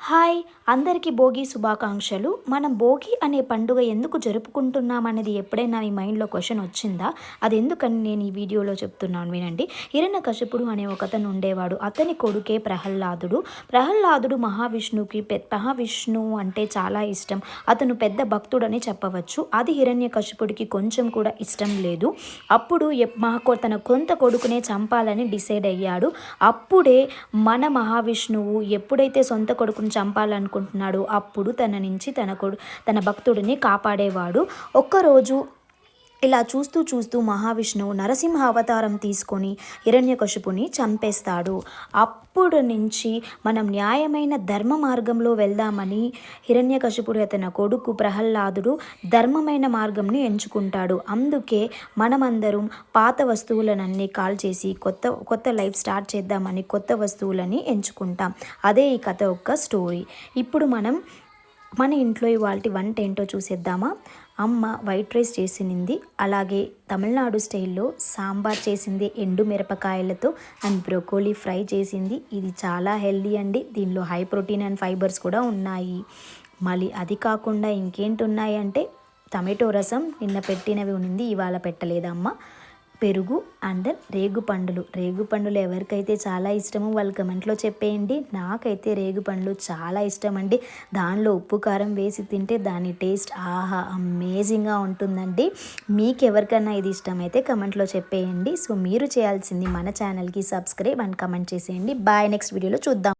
Hi అందరికీ భోగి శుభాకాంక్షలు. మనం భోగి అనే పండుగ ఎందుకు జరుపుకుంటున్నాం అనేది ఎప్పుడైనా మీ మైండ్లో క్వశ్చన్ వచ్చిందా? అది ఎందుకని నేను ఈ వీడియోలో చెప్తున్నాను వినండి. హిరణ్యకశిపుడు అనే ఒకతను ఉండేవాడు. అతని కొడుకే ప్రహ్లాదుడు. ప్రహ్లాదుడు మహావిష్ణువు అంటే చాలా ఇష్టం. అతను పెద్ద భక్తుడని చెప్పవచ్చు. అది హిరణ్యకశిపుడికి కొంచెం కూడా ఇష్టం లేదు. అప్పుడు తన కొంత కొడుకునే చంపాలని డిసైడ్ అయ్యాడు. అప్పుడే మన మహావిష్ణువు ఎప్పుడైతే సొంత కొడుకుని చంపాలనుకుంటున్నాడు అప్పుడు తన భక్తుడిని కాపాడేవాడు. ఒక్కరోజు ఇలా చూస్తూ మహావిష్ణువు నరసింహ అవతారం తీసుకొని హిరణ్యకశిపుని చంపేస్తాడు. అప్పుడు నుంచి మనం న్యాయమైన ధర్మ మార్గంలో వెళ్దామని హిరణ్యకశిపుడు తన కొడుకు ప్రహ్లాదుడు ధర్మమైన మార్గంని ఎంచుకుంటాడు. అందుకే మనమందరం పాత వస్తువులనన్నీ కాల్చేసి కొత్త లైఫ్ స్టార్ట్ చేద్దామని కొత్త వస్తువులని ఎంచుకుంటాం. అదే ఈ కథ యొక్క స్టోరీ. ఇప్పుడు మన ఇంట్లో ఇవాల్టి వంట ఏంటో చూసేద్దామా? అమ్మ వైట్ రైస్ చేసింది, అలాగే తమిళనాడు స్టైల్లో సాంబార్ చేసింది ఎండు మిరపకాయలతో, అండ్ బ్రోకోలీ ఫ్రై చేసింది. ఇది చాలా హెల్దీ అండి. దీనిలో హై ప్రోటీన్ అండ్ ఫైబర్స్ కూడా ఉన్నాయి. మళ్ళీ అది కాకుండా ఇంకేంటి ఉన్నాయి అంటే టమాటో రసం నిన్న పెట్టినవి ఉంది, ఇవాళ పెట్టలేదమ్మ. పెరుగు అండ్ రేగుపండులు ఎవరికైతే చాలా ఇష్టమో వాళ్ళు కమెంట్లో చెప్పేయండి. నాకైతే రేగుపండ్లు చాలా ఇష్టం అండి. దానిలో ఉప్పు కారం వేసి తింటే దాని టేస్ట్ ఆహా అమేజింగ్గా ఉంటుందండి. మీకు ఎవరికైనా ఇది ఇష్టమైతే కమెంట్లో చెప్పేయండి. సో మీరు చేయాల్సింది మన ఛానల్కి సబ్స్క్రైబ్ అండ్ కమెంట్ చేసేయండి. బాయ్, నెక్స్ట్ వీడియోలో చూద్దాం.